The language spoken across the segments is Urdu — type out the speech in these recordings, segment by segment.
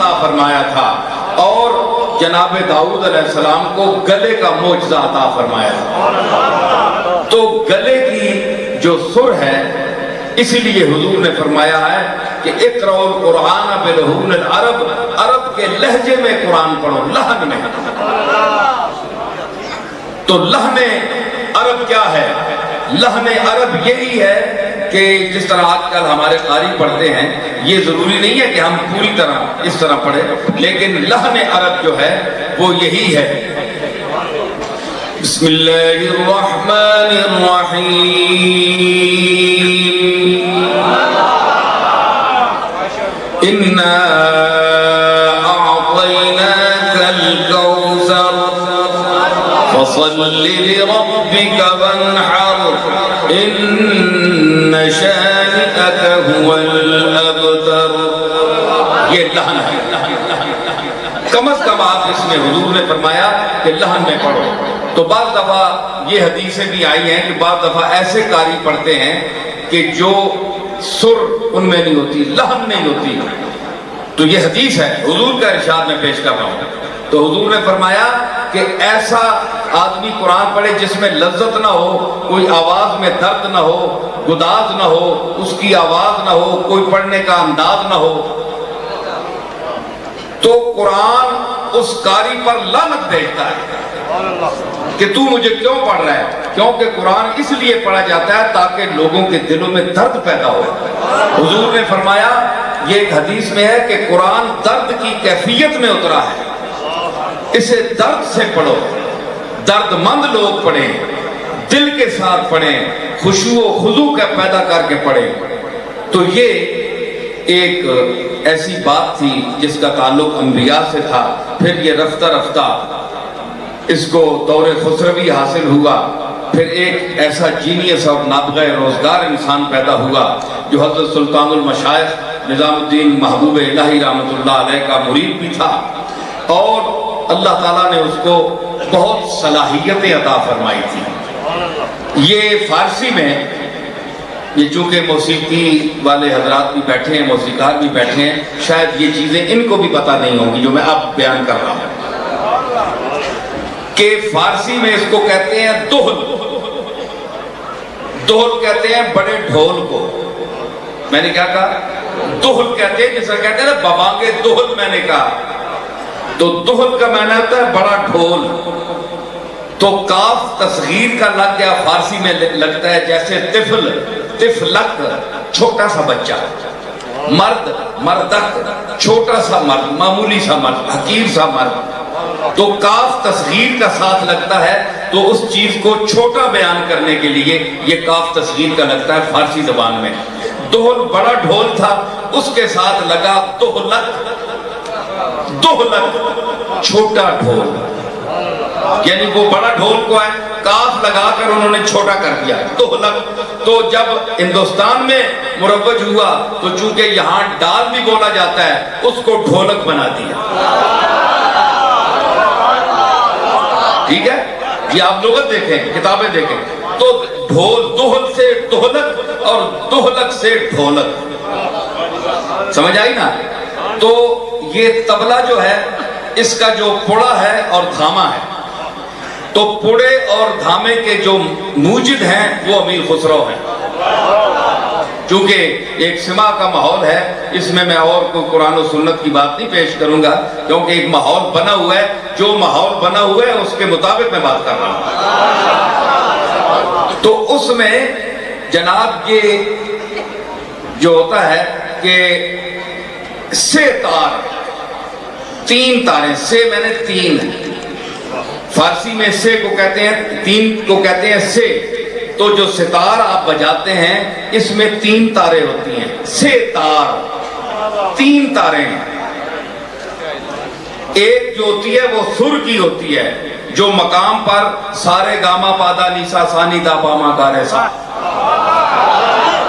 عطا فرمایا تھا اور جناب داؤد علیہ السلام کو گلے کا معجزہ عطا فرمایا تھا۔ تو گلے کی جو سر ہے، اسی لیے حضور نے فرمایا ہے کہ اقرؤ القرآن بلحون العرب، عرب کے لہجے میں قرآن پڑھو، لہن میں۔ تو لہن عرب کیا ہے؟ لہن عرب یہی ہے کہ جس طرح آج کل ہمارے قاری پڑھتے ہیں، یہ ضروری نہیں ہے کہ ہم پوری طرح اس طرح پڑھیں، لیکن لہن عرب جو ہے وہ یہی ہے۔ بسم اللہ الرحمن الرحیم، اِنَّا أَعْطَيْنَاكَ الْكَوْثَرَ فَصَلِّ لِرَبِّكَ وَانْحَرْ إِنَّ شَانِئَكَ هُوَ الْأَبْتَرُ۔ یہ لہن ہے۔ کم از کم آپ اس میں حضور نے فرمایا کہ لہن میں پڑھو۔ تو بعض دفعہ یہ حدیثیں بھی آئی ہیں کہ بعض دفعہ ایسے قاری پڑھتے ہیں کہ جو سر ان میں نہیں ہوتی، لہن نہیں ہوتی۔ تو یہ حدیث ہے، حضور کا ارشاد میں پیش کر رہا ہوں۔ تو حضور نے فرمایا کہ ایسا آدمی قرآن پڑھے جس میں لذت نہ ہو، کوئی آواز میں درد نہ ہو، گداز نہ ہو، اس کی آواز نہ ہو، کوئی پڑھنے کا انداز نہ ہو، تو قرآن اس قاری پر لعنت بھیجتا ہے کہ تو مجھے کیوں پڑھ رہا ہے؟ کیونکہ قرآن اس لیے پڑھا جاتا ہے تاکہ لوگوں کے دلوں میں درد پیدا ہو۔ حضور نے فرمایا، یہ ایک حدیث میں ہے کہ قرآن درد کی کیفیت میں اترا ہے، اسے درد سے پڑھو، درد مند لوگ پڑھیں، دل کے ساتھ پڑھیں، خشوع و خضوع کا پیدا کر کے پڑھیں۔ تو یہ ایک ایسی بات تھی جس کا تعلق انبیاء سے تھا، پھر یہ رفتہ رفتہ اس کو دور خسروی حاصل ہوا، پھر ایک ایسا جینیس اور نابغہ روزگار انسان پیدا ہوا جو حضرت سلطان المشائخ نظام الدین محبوب الہی رحمۃ اللہ علیہ کا مرید بھی تھا، اور اللہ تعالیٰ نے اس کو بہت صلاحیتیں عطا فرمائی تھی۔ یہ فارسی میں، یہ چونکہ موسیقی والے حضرات بھی بیٹھے ہیں، موسیقار بھی بیٹھے ہیں، شاید یہ چیزیں ان کو بھی پتہ نہیں ہوں گی جو میں اب بیان کر رہا ہوں، کہ فارسی میں اس کو کہتے ہیں دہل۔ دہل کہتے ہیں بڑے ڈھول کو۔ میں نے کیا کہا؟ دہل کہتے ہیں، جیسا کہتے ہیں نا ببانگے دہل، میں نے کہا تو دہل کا معنی ہوتا ہے بڑا ڈھول۔ تو کاف تصغیر کا لگ گیا، فارسی میں لگتا ہے جیسے طفل، طفلک چھوٹا سا بچہ، مرد مردک چھوٹا سا مرد، معمولی سا مرد، حقیر سا مرد۔ تو کاف تصغیر کا ساتھ لگتا ہے تو اس چیز کو چھوٹا بیان کرنے کے لیے یہ کاف تصغیر کا لگتا ہے فارسی زبان میں۔ دہل بڑا ڈھول تھا، اس کے ساتھ لگا دہلک، دہلک چھوٹا ڈھول، یعنی وہ بڑا ڈھول کو ہے کاف لگا کر انہوں نے چھوٹا کر دیا دہلک۔ تو جب ہندوستان میں مروج ہوا تو چونکہ یہاں ڈال بھی بولا جاتا ہے، اس کو ڈھولک بنا دیا۔ ٹھیک ہے، یہ آپ لغت دیکھیں، کتابیں دیکھیں، تو ڈھول، دہل سے دہلک اور دہلک سے ڈھولک، سمجھ آئی نا؟ تو یہ طبلہ جو ہے، اس کا جو پڑا ہے اور دھاما ہے، تو پڑے اور دھامے کے جو موجد ہیں وہ امیر خسرو ہیں۔ چونکہ ایک سماع کا ماحول ہے، اس میں اور کوئی قرآن و سنت کی بات نہیں پیش کروں گا، کیونکہ ایک ماحول بنا ہوا ہے، جو ماحول بنا ہوا ہے اس کے مطابق میں بات کر رہا ہوں۔ تو اس میں جناب یہ جو ہوتا ہے کہ سے تار، تین تاریں، سے میں نے تین، فارسی میں سے کو کہتے ہیں، تین کو کہتے ہیں سے۔ تو جو ستار آپ بجاتے ہیں اس میں تین تاریں ہوتی ہیں، سے تار، تین تاریں ہیں۔ ایک جو ہوتی ہے وہ سر کی ہوتی ہے، جو مقام پر سارے گاما پادا نیسا سانی دا پاما گارے سا،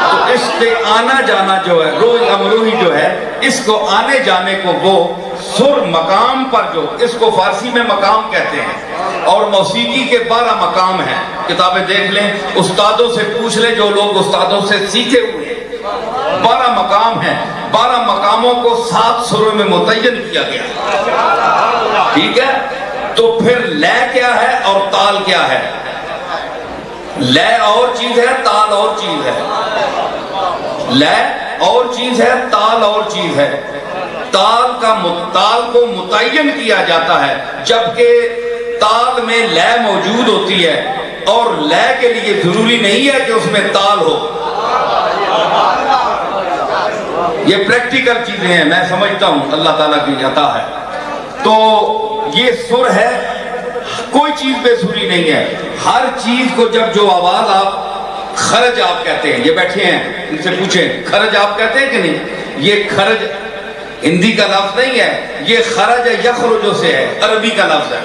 تو اس کے آنا جانا جو ہے، روح امروہی جو ہے، اس کو آنے جانے کو وہ سر مقام پر، جو اس کو فارسی میں مقام کہتے ہیں، اور موسیقی کے 12 مقام ہیں۔ کتابیں دیکھ لیں، استادوں سے پوچھ لیں، جو لوگ استادوں سے سیکھے ہوئے ہیں، 12 مقام ہیں۔ 12 مقاموں کو 7 سروں میں متعین کیا گیا، ٹھیک ہے؟ تو پھر لے کیا ہے اور تال کیا ہے؟ لے اور چیز ہے، تال اور چیز ہے۔ لے اور چیز ہے، تال اور چیز ہے۔ تال کو متعین کیا جاتا ہے، جبکہ تال میں لے موجود ہوتی ہے، اور لے کے لیے ضروری نہیں ہے کہ اس میں تال ہو۔ یہ پریکٹیکل چیزیں ہیں، میں سمجھتا ہوں اللہ تعالیٰ کی عطا ہے۔ تو یہ سر ہے، کوئی چیز بے سری نہیں ہے۔ ہر چیز کو جب جو آواز آپ خرج آپ کہتے ہیں، یہ بیٹھے ہیں ان سے پوچھیں خرج آپ کہتے ہیں کہ نہیں؟ یہ خرج ہندی کا لفظ نہیں ہے، یہ خرج یخرجو سے ہے، عربی کا لفظ ہے۔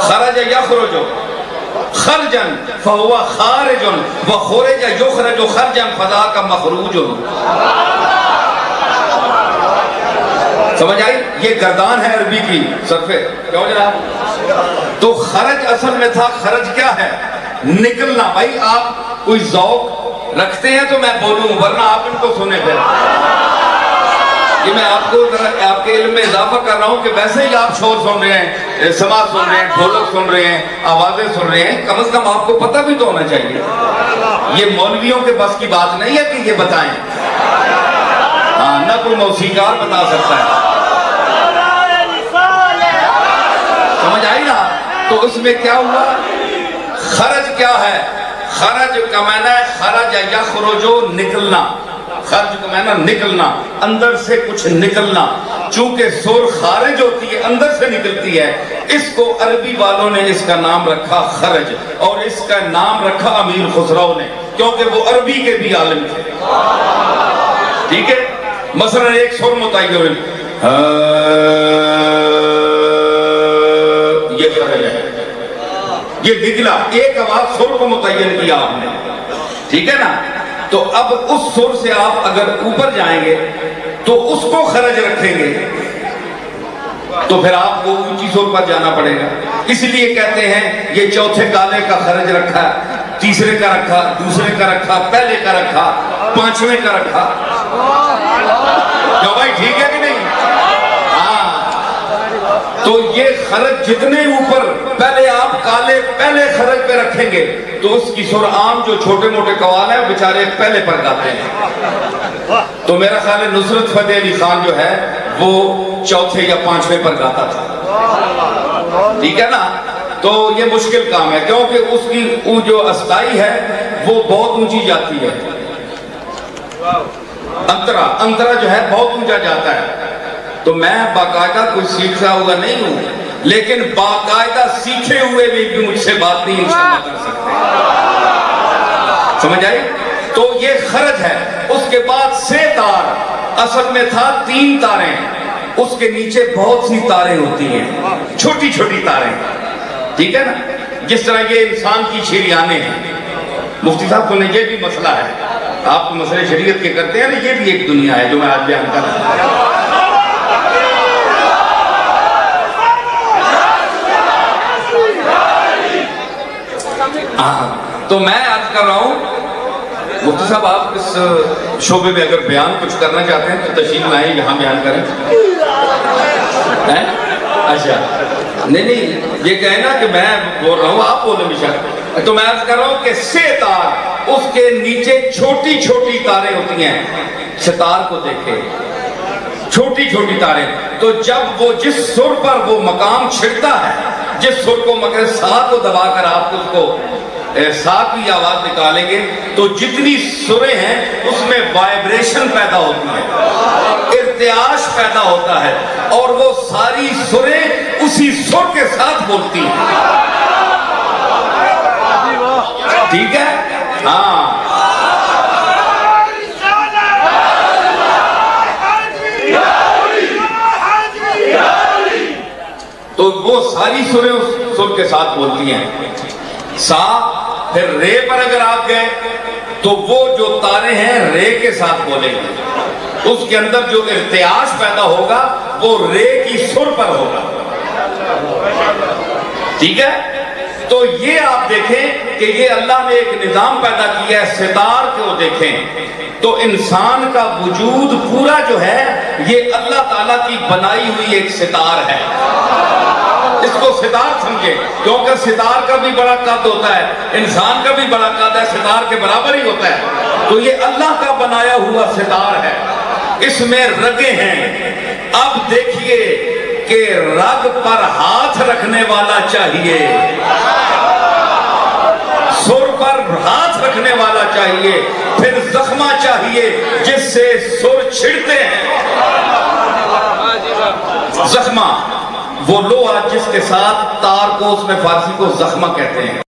خرج یخرجو خرجن فہو خارجن وخرج یخرج خرجن فذاک مخروج۔ سمجھ آئی؟ یہ گردان ہے عربی کی صرفے، کیا ہو جناب؟ تو خرج اصل میں تھا، خرج کیا ہے؟ نکلنا۔ بھائی آپ کوئی ذوق رکھتے ہیں تو میں بولوں، ورنہ آپ ان کو سنیں پھر۔ یہ میں آپ کو آپ کے علم میں اضافہ کر رہا ہوں کہ ویسے ہی آپ شور سن رہے ہیں، سماع سن رہے ہیں، ڈھولک سن رہے ہیں، آوازیں سن رہے ہیں، کم از کم آپ کو پتہ بھی تو ہونا چاہیے۔ یہ مولویوں کے بس کی بات نہیں ہے کہ یہ بتائیں، ہاں نہ کوئی موسیقار بتا سکتا ہے۔ سمجھ آئی نا؟ تو اس میں کیا ہوا؟ خرج کیا ہے؟ خرج کا معنی ہے خرج یخرجو نکلنا، خرج کا معنی نکلنا، اندر سے کچھ نکلنا۔ چونکہ سر خارج ہوتی ہے، اندر سے نکلتی ہے، اس کو عربی والوں نے اس کا نام رکھا خرج، اور اس کا نام رکھا امیر خسرو نے، کیونکہ وہ عربی کے بھی عالم تھے، ٹھیک ہے؟ مثلا ایک سر متعین ہوئی، یہ خرج ہے، یہ نکلا، ایک آواز سر کو متعین کیا آپ نے، ٹھیک ہے نا؟ تو اب اس سر سے آپ اگر اوپر جائیں گے تو اس کو خرج رکھیں گے، تو پھر آپ کو اونچی سر پر جانا پڑے گا۔ اس لیے کہتے ہیں یہ چوتھے گالے کا خرج رکھا، تیسرے کا رکھا، دوسرے کا رکھا، پہلے کا رکھا، پانچویں کا رکھا۔ کیوں بھائی ٹھیک ہے کہ نہیں؟ تو یہ خرج جتنے اوپر، پہلے آپ کالے پہلے خرج پہ رکھیں گے تو اس کی سر عام جو چھوٹے موٹے قوال ہیں بیچارے پہلے پر گاتے ہیں۔ تو میرا خیال ہے نصرت فتح علی خان جو ہے وہ چوتھے یا پانچویں پر گاتا تھا، ٹھیک ہے نا؟ تو یہ مشکل کام ہے، کیونکہ اس کی جو استائی ہے وہ بہت اونچی جاتی ہے۔ انترا جو ہے بہت اونچا جاتا ہے۔ تو میں باقاعدہ کوئی سیکھا ہوا نہیں ہوں، لیکن باقاعدہ سیکھے ہوئے بھی مجھ سے بات نہیں انشاءاللہ کر سکتے۔ سمجھ آئی؟ تو یہ خرج ہے۔ اس کے بعد سے تار، اصل میں تھا 3 تاریں، اس کے نیچے بہت سی تاریں ہوتی ہیں، چھوٹی چھوٹی تاریں، ٹھیک ہے نا؟ جس طرح یہ انسان کی شریانیں ہیں۔ مفتی صاحب سنیں، یہ بھی مسئلہ ہے، آپ مسئلے شریعت کے کرتے ہیں نا، یہ بھی ایک دنیا ہے جو میں آج بیان کر رہا ہوں۔ تو میں عرض کر رہا ہوں، مفتی صاحب آپ اس شعبے میں اگر بیان کچھ کرنا چاہتے ہیں تو تشریف لائیں، یہاں بیان کریں۔ اچھا نہیں، یہ کہیں نا کہ میں بول رہا ہوں آپ بولیں بشک۔ تو میں عرض کر رہا ہوں کہ سے تار، اس کے نیچے چھوٹی چھوٹی تاریں ہوتی ہیں۔ ستار کو دیکھیں، چھوٹی چھوٹی تاریں، تو جب وہ جس سر پر وہ مقام چھڑتا ہے، جس سر کو مگر سا کو دبا کر آپ اس کو سا کی آواز نکالیں گے تو جتنی سریں ہیں اس میں وائبریشن پیدا ہوتی ہے، ارتعاش پیدا ہوتا ہے، اور وہ ساری سریں اسی سر کے ساتھ بولتی ہیں، ٹھیک ہے؟ ہاں تو وہ ساری سریں اس سر کے ساتھ بولتی ہیں۔ سا پھر رے پر اگر آپ گئے تو وہ جو تارے ہیں رے کے ساتھ بولیں گے، اس کے اندر جو ارتعاش پیدا ہوگا وہ رے کی سر پر ہوگا، ٹھیک ہے؟ تو یہ آپ دیکھیں کہ یہ اللہ نے ایک نظام پیدا کیا ہے، ستار کو دیکھیں تو انسان کا وجود پورا جو ہے یہ اللہ تعالیٰ کی بنائی ہوئی ایک ستار ہے، اس کو ستار سمجھے، کیونکہ ستار کا بھی بڑا قد ہوتا ہے، انسان کا بھی بڑا قد ہے، ستار کے برابر ہی ہوتا ہے، تو یہ اللہ کا بنایا ہوا ستار ہے، اس میں رگیں ہیں۔ اب دیکھیے کہ رگ پر ہاتھ رکھنے والا چاہیے، سر پر ہاتھ رکھنے والا چاہیے، پھر زخمہ چاہیے جس سے سر چھڑتے ہیں۔ زخمہ وہ لوہا جس کے ساتھ تار کو، اس میں فارسی کو زخمہ کہتے ہیں۔